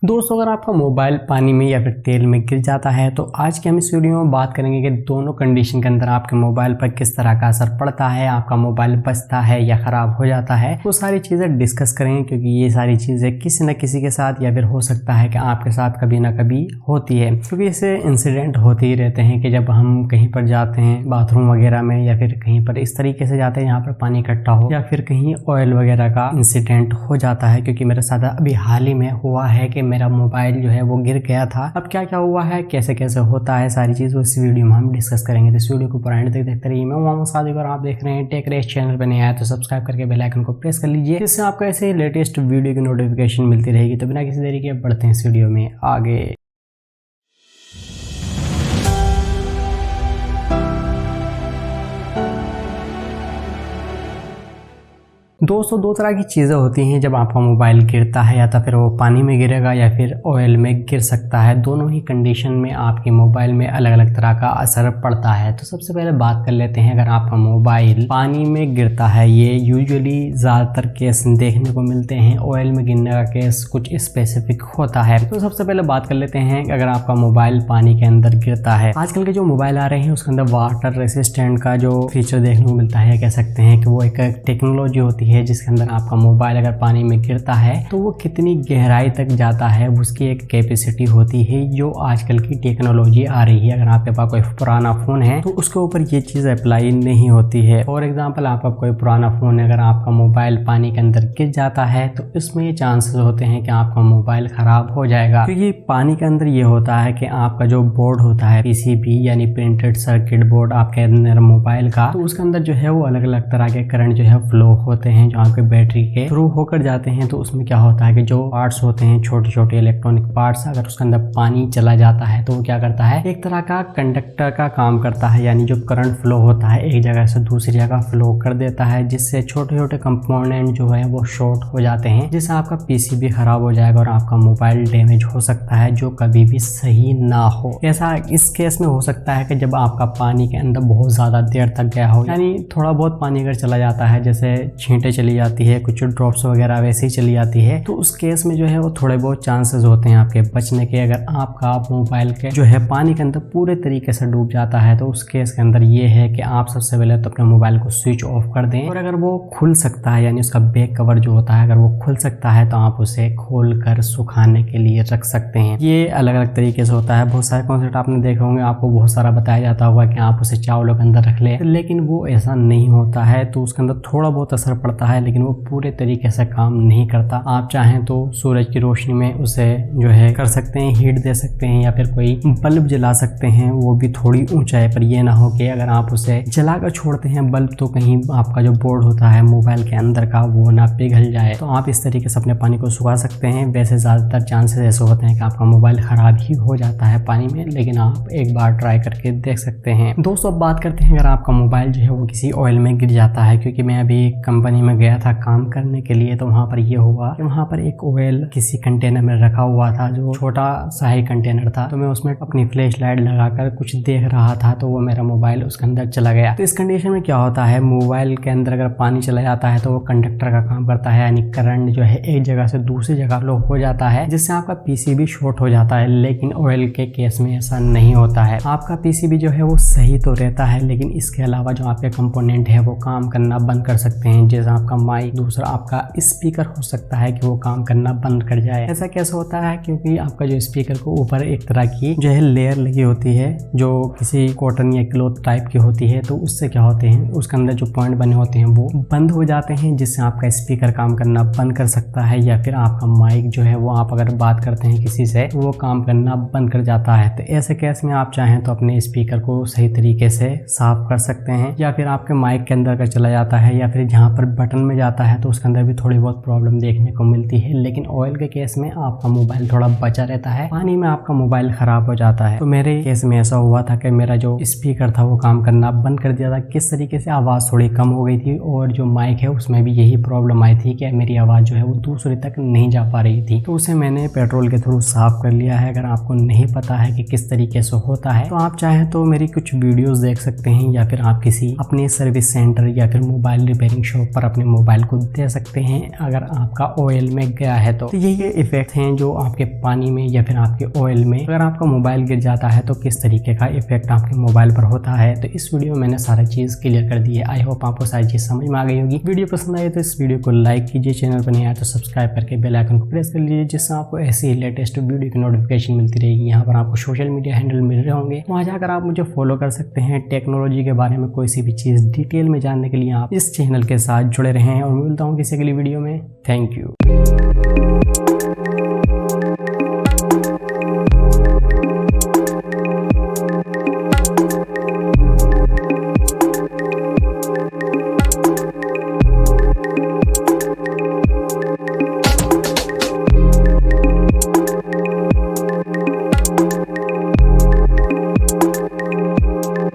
दोस्तों, अगर आपका मोबाइल पानी में या फिर तेल में गिर जाता है तो आज की हम इस वीडियो में बात करेंगे कि दोनों कंडीशन के अंदर आपके मोबाइल पर किस तरह का असर पड़ता है, आपका मोबाइल बचता है या खराब हो जाता है। वो सारी चीज़ें डिस्कस करेंगे क्योंकि ये सारी चीज़ें किसी न किसी के साथ या फिर हो सकता है कि आपके साथ कभी ना कभी होती है, क्योंकि इससे इंसिडेंट होते ही रहते हैं कि जब हम कहीं पर जाते हैं बाथरूम वगैरह में या फिर कहीं पर इस तरीके से जाते हैं यहाँ पर पानी इकट्ठा हो या फिर कहीं ऑयल वगैरह का इंसिडेंट हो जाता है। क्योंकि मेरे साथ अभी हाल ही में हुआ है कि मेरा मोबाइल जो है वो गिर गया था। अब क्या क्या हुआ है, कैसे कैसे होता है, सारी चीज़ इस वीडियो में हम डिस्कस करेंगे। तो इस वीडियो को पूरा एंड तक देखते रहिए। मैं मोहम्मद सादिक और आप देख रहे हैं टेक रेस। चैनल पर नया है तो सब्सक्राइब करके बेल आइकन को प्रेस कर लीजिए, इससे आपको ऐसे लेटेस्ट वीडियो की नोटिफिकेशन मिलती रहेगी। तो बिना किसी देरी के बढ़ते हैं इस वीडियो में आगे। दोस्तों, दो तरह की चीज़ें होती हैं जब आपका मोबाइल गिरता है, या तो फिर वो पानी में गिरेगा या फिर ऑयल में गिर सकता है। दोनों ही कंडीशन में आपके मोबाइल में अलग अलग तरह का असर पड़ता है। तो सबसे पहले बात कर लेते हैं, अगर आपका मोबाइल पानी में गिरता है, ये यूजुअली ज़्यादातर केस देखने को मिलते हैं। ऑयल में गिरने का केस कुछ स्पेसिफिक होता है। तो सबसे पहले बात कर लेते हैं, अगर आपका मोबाइल पानी के अंदर गिरता है। आजकल के जो मोबाइल आ रहे हैं उसके अंदर वाटर रेसिस्टेंट का जो फीचर देखने को मिलता है, कह सकते हैं कि वो एक टेक्नोलॉजी होती है जिसके अंदर आपका मोबाइल अगर पानी में गिरता है तो वो कितनी गहराई तक जाता है उसकी एक कैपेसिटी होती है, जो आजकल की टेक्नोलॉजी आ रही है। अगर आपके पास कोई पुराना फोन है तो उसके ऊपर ये चीज़ अप्लाई नहीं होती है। फॉर एग्जांपल, आपका कोई पुराना फोन है, अगर आपका मोबाइल पानी के अंदर गिर जाता है तो इसमें ये चांसेस होते हैं कि आपका मोबाइल खराब हो जाएगा। क्योंकि पानी के अंदर ये होता है कि आपका जो बोर्ड होता है पीसीबी यानी प्रिंटेड सर्किट बोर्ड आपके अंदर मोबाइल का, तो उसके अंदर जो है वो अलग अलग तरह के करंट जो है फ्लो होते हैं जो आपके बैटरी के थ्रू होकर जाते हैं। तो उसमें क्या होता है कि जो पार्ट्स होते हैं, छोटे छोटे इलेक्ट्रॉनिक पार्ट्स, अगर उसके अंदर पानी चला जाता है तो वो क्या करता है, एक तरह का कंडक्टर का काम करता है। यानी जो करंट फ्लो होता है एक जगह से दूसरी जगह फ्लो कर देता है, जिससे छोटे छोटे कंपोनेंट जो है वो शॉर्ट हो जाते हैं, जिससे आपका पीसीबी खराब हो जाएगा और आपका मोबाइल डैमेज हो सकता है, जो कभी भी सही ना हो। ऐसा इस केस में हो सकता है कि जब आपका पानी के अंदर बहुत ज्यादा देर तक गया हो, यानी थोड़ा बहुत पानी अगर चला जाता है, जैसे छींटे चली जाती है, कुछ ड्रॉप्स वगैरह वैसे ही चली जाती है, तो उस केस में जो है वो थोड़े बहुत चांसेस होते हैं आपके बचने के। अगर आपका मोबाइल के जो है पानी के अंदर पूरे तरीके से डूब जाता है तो उस केस के अंदर ये है कि आप सबसे पहले तो अपने मोबाइल को स्विच ऑफ कर दें, और अगर वो खुल सकता है यानी उसका बैक कवर जो होता है अगर वो खुल सकता है तो आप उसे खोल कर सुखाने के लिए रख सकते हैं। ये अलग अलग तरीके से होता है। बहुत सारे कॉन्सेप्ट आपने देखे होंगे, आपको बहुत सारा बताया जाता होगा कि आप उसे चावलों के अंदर रख लें, लेकिन वो ऐसा नहीं होता है। तो उसके अंदर थोड़ा बहुत असर पड़ता है लेकिन वो पूरे तरीके से काम नहीं करता। आप चाहें तो सूरज की रोशनी में उसे जो है कर सकते हैं, हीट दे सकते हैं, या फिर कोई बल्ब जला सकते हैं, वो भी थोड़ी ऊंचाई पर। ये ना हो कि अगर आप उसे जलाकर छोड़ते हैं बल्ब तो कहीं आपका जो बोर्ड होता है मोबाइल के अंदर का वो ना पिघल जाए। तो आप इस तरीके से अपने पानी को सुखा सकते हैं। वैसे ज्यादातर चांसेस ऐसे होते हैं कि आपका मोबाइल खराब ही हो जाता है पानी में, लेकिन आप एक बार ट्राई करके देख सकते हैं। दोस्तों, अब बात करते हैं अगर आपका मोबाइल जो है वो किसी ऑयल में गिर जाता है। क्योंकि मैं अभी एक कंपनी में गया था काम करने के लिए, तो वहाँ पर ये हुआ कि वहाँ पर एक ऑयल किसी कंटेनर में रखा हुआ था, जो छोटा सा ही कंटेनर था। तो मैं उसमें अपनी फ्लैश लाइट लगाकर कुछ देख रहा था तो वो मेरा मोबाइल उसके अंदर चला गया। तो इस कंडीशन में क्या होता है, मोबाइल के अंदर अगर पानी चला जाता है तो वो कंडक्टर का काम करता है, यानी करंट जो है एक जगह से दूसरी जगह फ्लो हो जाता है, जिससे आपका पीसीबी शॉर्ट हो जाता है। लेकिन ऑयल के केस में ऐसा नहीं होता है। आपका पीसीबी जो है वो सही तो रहता है, लेकिन इसके अलावा जो आपके कंपोनेंट है वो काम करना बंद कर सकते हैं। जैसे आपका माइक, दूसरा आपका स्पीकर हो सकता है कि वो काम करना बंद कर जाए। ऐसा कैसे होता है, क्योंकि आपका जो स्पीकर को ऊपर एक तरह की जो है लेयर लगी होती है, जो किसी कॉटन या क्लॉथ टाइप की होती है। तो उससे क्या होते हैं, उसके अंदर जो पॉइंट बने होते हैं वो बंद हो जाते हैं, जिससे आपका स्पीकर काम करना बंद कर सकता है। या फिर आपका माइक जो है वो आप अगर बात करते हैं किसी से तो वो काम करना बंद कर जाता है। तो ऐसे केस में आप चाहें तो अपने स्पीकर को सही तरीके से साफ कर सकते हैं। या फिर आपके माइक के अंदर का चला जाता है या फिर जहाँ पर बटन में जाता है तो उसके अंदर भी थोड़ी बहुत प्रॉब्लम देखने को मिलती है। लेकिन ऑयल के केस में आपका मोबाइल थोड़ा बचा रहता है, पानी में आपका मोबाइल खराब हो जाता है। तो मेरे केस में ऐसा हुआ था कि मेरा जो स्पीकर था वो काम करना बंद कर दिया था। किस तरीके से आवाज़ थोड़ी कम हो गई थी, और जो माइक है उसमें भी यही प्रॉब्लम आई थी कि मेरी आवाज़ जो है वो दूसरे तक नहीं जा पा रही थी। तो उसे मैंने पेट्रोल के थ्रू साफ कर लिया है। अगर आपको नहीं पता है कि किस तरीके से होता है तो आप चाहें तो मेरी कुछ वीडियोज़ देख सकते हैं, या फिर आप किसी अपने सर्विस सेंटर या फिर मोबाइल रिपेयरिंग शॉप पर अपने मोबाइल को दे सकते हैं अगर आपका ऑयल में गया है तो यही इफेक्ट हैं जो आपके पानी में या फिर आपके ऑयल में अगर आपका मोबाइल गिर जाता है तो किस तरीके का इफेक्ट आपके मोबाइल पर होता है। तो इस वीडियो में मैंने सारी चीज क्लियर कर दी है। आई होप आपको सारी चीज समझ में आ गई होगी। वीडियो पसंद आई तो इस वीडियो को लाइक कीजिए, चैनल पर नहीं आया तो सब्सक्राइब करके बेल आइकन को प्रेस कर लीजिए, जिससे आपको ऐसी लेटेस्ट वीडियो की नोटिफिकेशन मिलती रहेगी। यहाँ पर आपको सोशल मीडिया हैंडल मिल रहे होंगे, वहाँ जाकर आप मुझे फॉलो कर सकते हैं। टेक्नोलॉजी के बारे में कोई सी भी चीज डिटेल में जानने के लिए आप इस चैनल के साथ जुड़े रहें और मिलता हूँ किसी अगली वीडियो में। Thank you.